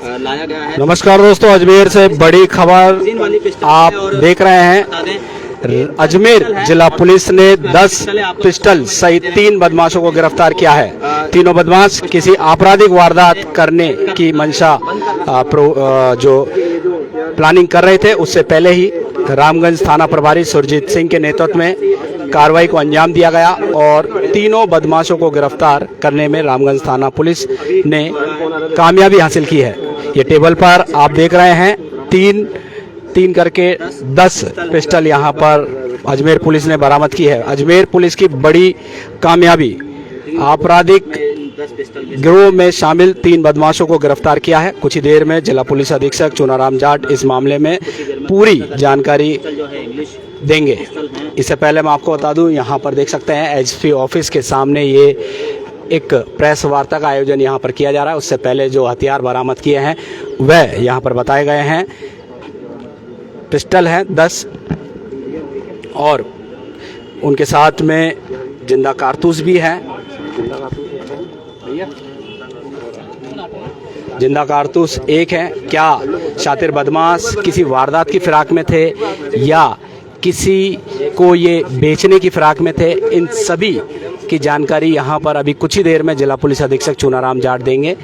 लाया गया है। नमस्कार दोस्तों, अजमेर से बड़ी खबर आप देख रहे हैं। अजमेर जिला पुलिस ने 10 पिस्टल सहित 3 बदमाशों को गिरफ्तार किया है। तीनों बदमाश किसी आपराधिक वारदात करने की मंशा जो प्लानिंग कर रहे थे, उससे पहले ही रामगंज थाना प्रभारी सुरजीत सिंह के नेतृत्व में कार्रवाई को अंजाम दिया गया और तीनों बदमाशों को गिरफ्तार करने में रामगंज थाना पुलिस ने कामयाबी हासिल की है। ये टेबल पर आप देख रहे हैं तीन करके 10 पिस्टल यहाँ पर अजमेर पुलिस ने बरामद की है। अजमेर पुलिस की बड़ी कामयाबी, आपराधिक गिरोह में शामिल 3 बदमाशों को गिरफ्तार किया है। कुछ ही देर में जिला पुलिस अधीक्षक चुनाराम जाट इस मामले में पूरी जानकारी देंगे। इससे पहले मैं आपको बता दूं, यहाँ पर देख सकते हैं एसपी ऑफिस के सामने ये एक प्रेस वार्ता का आयोजन यहाँ पर किया जा रहा है। उससे पहले जो हथियार बरामद किए हैं वह यहाँ पर बताए गए हैं। पिस्टल हैं 10 और उनके साथ में जिंदा कारतूस भी हैं। जिंदा कारतूस एक है। क्या शातिर बदमाश किसी वारदात की फिराक में थे या किसी को ये बेचने की फिराक में थे, इन सभी की जानकारी यहाँ पर अभी कुछ ही देर में जिला पुलिस अधीक्षक चुनाराम जाट देंगे।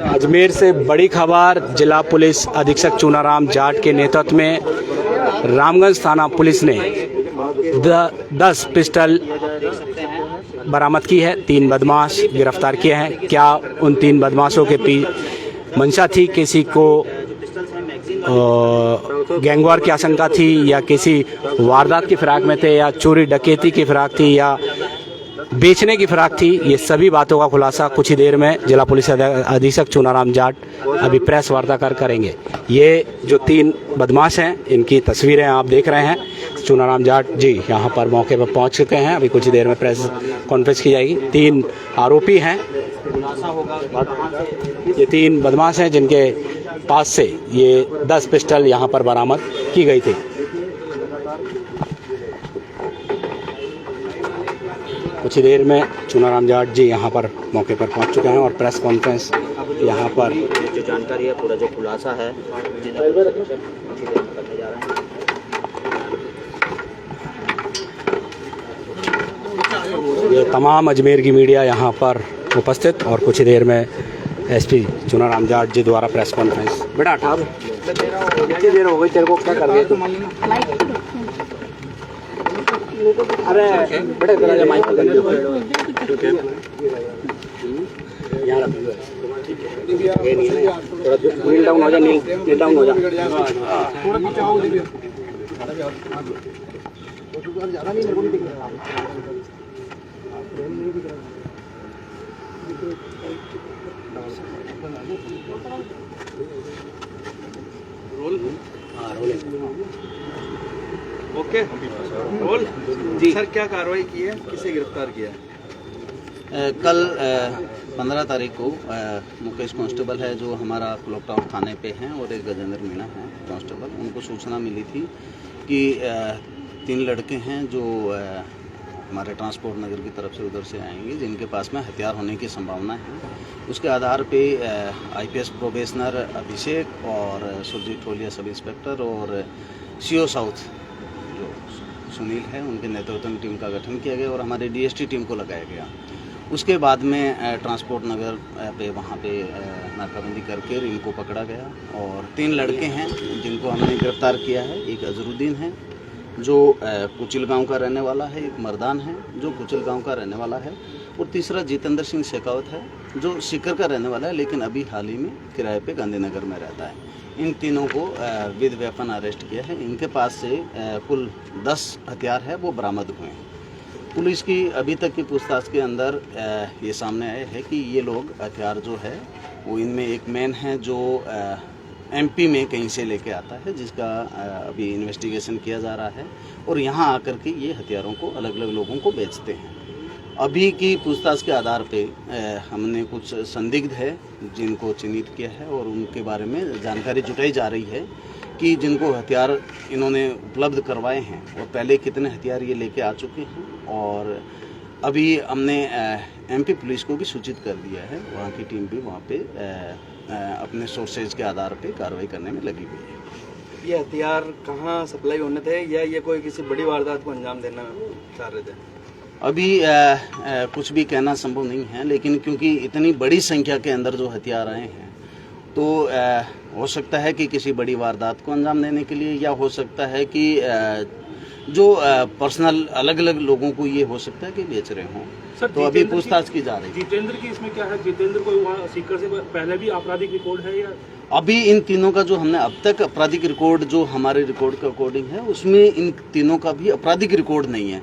अजमेर से बड़ी खबर, जिला पुलिस अधीक्षक चुनाराम जाट के नेतृत्व में रामगंज थाना पुलिस ने 10 पिस्टल बरामद की है। 3 बदमाश गिरफ्तार किए हैं। क्या उन 3 बदमाशों के मंशा थी, किसी को गैंगवार की आशंका थी या किसी वारदात की फिराक में थे या चोरी डकैती की फिराक थी या बेचने की फिराक थी, ये सभी बातों का खुलासा कुछ ही देर में जिला पुलिस अधीक्षक चुनाराम जाट अभी प्रेस वार्ता करेंगे। ये जो 3 बदमाश हैं, इनकी तस्वीरें आप देख रहे हैं। चुनाराम जाट जी यहाँ पर मौके पर पहुँच चुके हैं। अभी कुछ ही देर में प्रेस कॉन्फ्रेंस की जाएगी। 3 आरोपी हैं। ये 3 बदमाश हैं जिनके पास से ये 10 पिस्टल यहाँ पर बरामद की गई थी। कुछ ही देर में चुनाराम जाट जी यहाँ पर मौके पर पहुँच चुके हैं और प्रेस कॉन्फ्रेंस यहाँ पर जो जानकारी है, पूरा जो खुलासा है ये तमाम अजमेर की मीडिया यहाँ पर उपस्थित और कुछ ही देर में एसपी चुनाराम जाट जी द्वारा प्रेस कॉन्फ्रेंस। बेटा उठा, कितनी देर हो गई तेरे को, क्या कर रही है? अरे बेटा इधर आजा, माइक पकड़ लो। यहाँ रख लो। ये नहीं है, थोड़ा नील डाउन हो जा, नील डाउन हो जा। थोड़ा नीचे आओ, ज़्यादा नहीं, मेरे को नहीं दिख रहा। रोल, हाँ रोल ओके रोल जी। सर क्या कार्रवाई की है, किसे गिरफ्तार किया है? कल 15 तारीख को मुकेश कांस्टेबल है जो हमारा क्लॉक टाउन थाने पे हैं और एक गजेंद्र मीणा है कांस्टेबल, उनको सूचना मिली थी कि 3 लड़के हैं जो हमारे ट्रांसपोर्ट नगर की तरफ से उधर से आएंगे, जिनके पास में हथियार होने की संभावना है। उसके आधार पे आईपीएस प्रोबेशनर अभिषेक और सुरजीत टोलिया सब इंस्पेक्टर और सीओ साउथ जो सुनील है, उनके नेतृत्व में टीम का गठन किया गया और हमारे डीएसटी टीम को लगाया गया। उसके बाद में ट्रांसपोर्ट नगर पे वहाँ पे नाकाबंदी करके इनको पकड़ा गया और 3 लड़के हैं जिनको हमने गिरफ्तार किया है। एक अजरुद्दीन है जो कुचिल गांव का रहने वाला है, एक मर्दान है जो कुचिल गांव का रहने वाला है और तीसरा जितेंद्र सिंह शेखावत है जो सीकर का रहने वाला है, लेकिन अभी हाल ही में किराए पे गांधीनगर में रहता है। इन तीनों को विद वेपन अरेस्ट किया है। इनके पास से कुल 10 हथियार है वो बरामद हुए हैं। पुलिस की अभी तक की पूछताछ के अंदर ये सामने आया है कि ये लोग हथियार जो है वो, इनमें एक मैन है जो एमपी में कहीं से लेके आता है, जिसका अभी इन्वेस्टिगेशन किया जा रहा है और यहाँ आकर के ये हथियारों को अलग अलग लोगों को बेचते हैं। अभी की पूछताछ के आधार पे हमने कुछ संदिग्ध है जिनको चिन्हित किया है और उनके बारे में जानकारी जुटाई जा रही है कि जिनको हथियार इन्होंने उपलब्ध करवाए हैं और पहले कितने हथियार ये लेके आ चुके हैं और अभी हमने एमपी पुलिस को भी सूचित कर दिया है, वहाँ की टीम भी वहाँ पे अपने सोर्सेज के आधार पे कार्रवाई करने में लगी हुई है। ये हथियार कहाँ सप्लाई होने थे या ये कोई किसी बड़ी वारदात को अंजाम देना चाह रहे थे? अभी कुछ भी कहना संभव नहीं है, लेकिन क्योंकि इतनी बड़ी संख्या के अंदर जो हथियार आए हैं तो हो सकता है कि किसी बड़ी वारदात को अंजाम देने के लिए, या हो सकता है कि जो पर्सनल अलग अलग लोगों को ये हो सकता है कि बेच रहे हों। तो अभी पूछताछ की जा रही है। जितेंद्र की इसमें क्या है? जितेंद्र को वहाँ सीकर से पहले भी आपराधिक रिकॉर्ड है या? अभी इन तीनों का जो हमने अब तक आपराधिक रिकॉर्ड जो हमारे रिकॉर्ड के अकॉर्डिंग है उसमें इन तीनों का भी आपराधिक रिकॉर्ड नहीं है,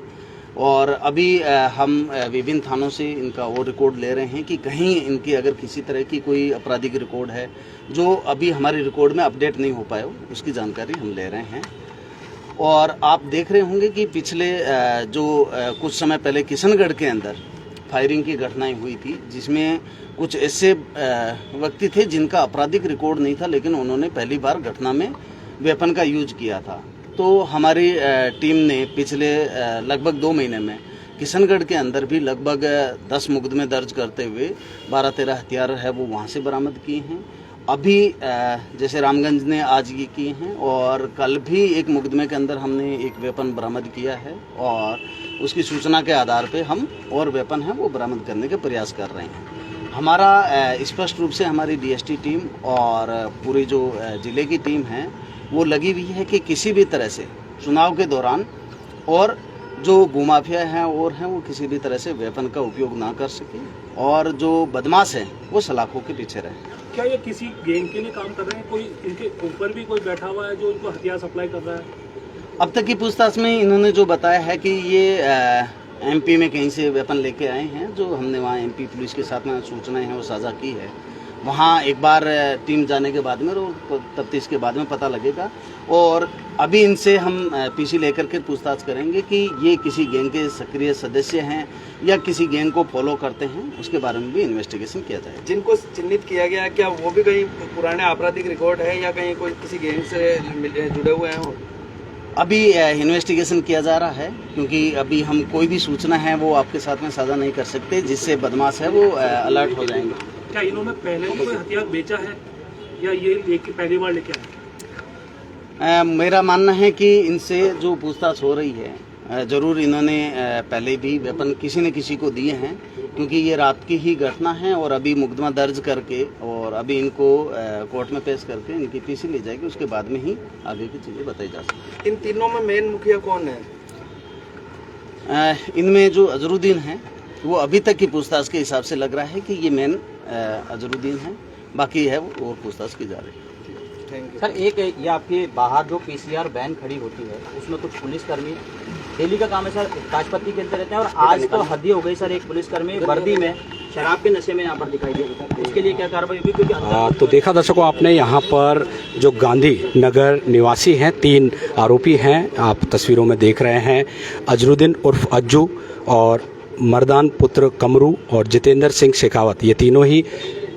और अभी हम विभिन्न थानों से इनका वो रिकॉर्ड ले रहे हैं कि कहीं इनकी अगर किसी तरह की कोई आपराधिक रिकॉर्ड है जो अभी हमारे रिकॉर्ड में अपडेट नहीं हो पाया हो, उसकी जानकारी हम ले रहे हैं। और आप देख रहे होंगे कि पिछले जो कुछ समय पहले किशनगढ़ के अंदर फायरिंग की घटनाएं हुई थी, जिसमें कुछ ऐसे व्यक्ति थे जिनका आपराधिक रिकॉर्ड नहीं था, लेकिन उन्होंने पहली बार घटना में वेपन का यूज किया था। तो हमारी टीम ने पिछले लगभग 2 महीने में किशनगढ़ के अंदर भी लगभग 10 मुकदमे दर्ज करते हुए 12-13 हथियार है वो वहाँ से बरामद किए हैं। अभी जैसे रामगंज ने आज ये किए हैं, और कल भी एक मुकदमे के अंदर हमने एक वेपन बरामद किया है, और उसकी सूचना के आधार पे हम और वेपन हैं वो बरामद करने के प्रयास कर रहे हैं। हमारा स्पष्ट रूप से हमारी डीएसटी टीम और पूरी जो ज़िले की टीम है वो लगी हुई है कि किसी भी तरह से चुनाव के दौरान और जो भूमाफिया हैं और हैं वो किसी भी तरह से वेपन का उपयोग ना कर सके, और जो बदमाश हैं वो सलाखों के पीछे रहे। क्या ये किसी गैंग के लिए काम कर रहे हैं? कोई इनके ऊपर भी कोई बैठा हुआ है जो इनको हथियार सप्लाई कर रहा है? अब तक की पूछताछ में इन्होंने जो बताया है कि ये एमपी में कहीं से वेपन लेके आए हैं, जो हमने वहाँ एमपी पुलिस के साथ में सूचनाएं हैं वो साझा की है। वहाँ एक बार टीम जाने के बाद में और तफ्तीश के बाद में पता लगेगा, और अभी इनसे हम पीसी लेकर के पूछताछ करेंगे कि ये किसी गैंग के सक्रिय सदस्य हैं या किसी गैंग को फॉलो करते हैं, उसके बारे में भी इन्वेस्टिगेशन किया जाए। जिनको चिन्हित किया गया क्या वो भी कहीं पुराने आपराधिक रिकॉर्ड है या कहीं कोई किसी गैंग से जुड़े हुए हैं? अभी इन्वेस्टिगेशन किया जा रहा है, क्योंकि अभी हम कोई भी सूचना है वो आपके साथ में साझा नहीं कर सकते, जिससे बदमाश है वो अलर्ट हो जाएंगे। क्या इन्होंने पहले भी कोई हथियार बेचा है या ये लेके पहली बार लेके आए? मेरा मानना है कि इनसे जो पूछताछ हो रही है ज़रूर इन्होंने पहले भी वेपन किसी न किसी को दिए हैं, क्योंकि ये रात की ही घटना है, और अभी मुकदमा दर्ज करके और अभी इनको कोर्ट में पेश करके इनकी पीसी ली जाएगी, उसके बाद में ही आगे की चीज़ें बताई जा सकती। इन तीनों में मेन मुखिया कौन है? इनमें जो अजरुद्दीन है वो अभी तक की पूछताछ के हिसाब से लग रहा है कि ये मेन अजरुद्दीन है, बाकी है वो और पूछताछ की जा रही है। सर एक ये आपके बाहर जो पीसीआर वैन खड़ी होती है उसमें कुछ पुलिसकर्मी डेली का काम है सर, ताजपत्ती खेलते रहते हैं, और आज तो हद ही हो गई सर, एक पुलिसकर्मी वर्दी में शराब के नशे में यहाँ पर दिखाई दिया। उसके लिए क्या कार्रवाई होगी? क्योंकि तो देखा दर्शकों आपने यहाँ पर जो गांधी नगर निवासी हैं 3 आरोपी हैं, आप तस्वीरों में देख रहे हैं, अजरुद्दीन उर्फ अज्जू और मर्दान पुत्र कमरू और जितेंद्र सिंह शेखावत, ये तीनों ही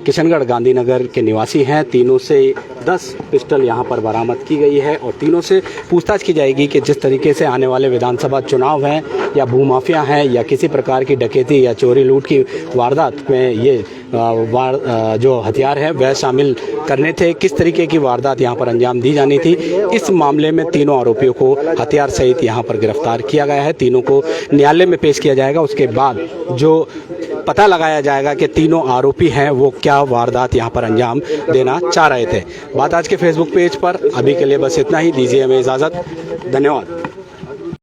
किशनगढ़ गांधीनगर के निवासी हैं। तीनों से 10 पिस्टल यहाँ पर बरामद की गई है, और तीनों से पूछताछ की जाएगी कि जिस तरीके से आने वाले विधानसभा चुनाव हैं या भूमाफिया हैं या किसी प्रकार की डकैती या चोरी लूट की वारदात में ये जो हथियार है वह शामिल करने थे, किस तरीके की वारदात यहाँ पर अंजाम दी जानी थी। इस मामले में तीनों आरोपियों को हथियार सहित यहाँ पर गिरफ्तार किया गया है। तीनों को न्यायालय में पेश किया जाएगा, उसके बाद जो पता लगाया जाएगा कि तीनों आरोपी हैं वो क्या वारदात यहाँ पर अंजाम देना चाह रहे थे। बात आज के फेसबुक पेज पर। अभी के लिए बस इतना ही, दीजिए हमें इजाज़त, धन्यवाद।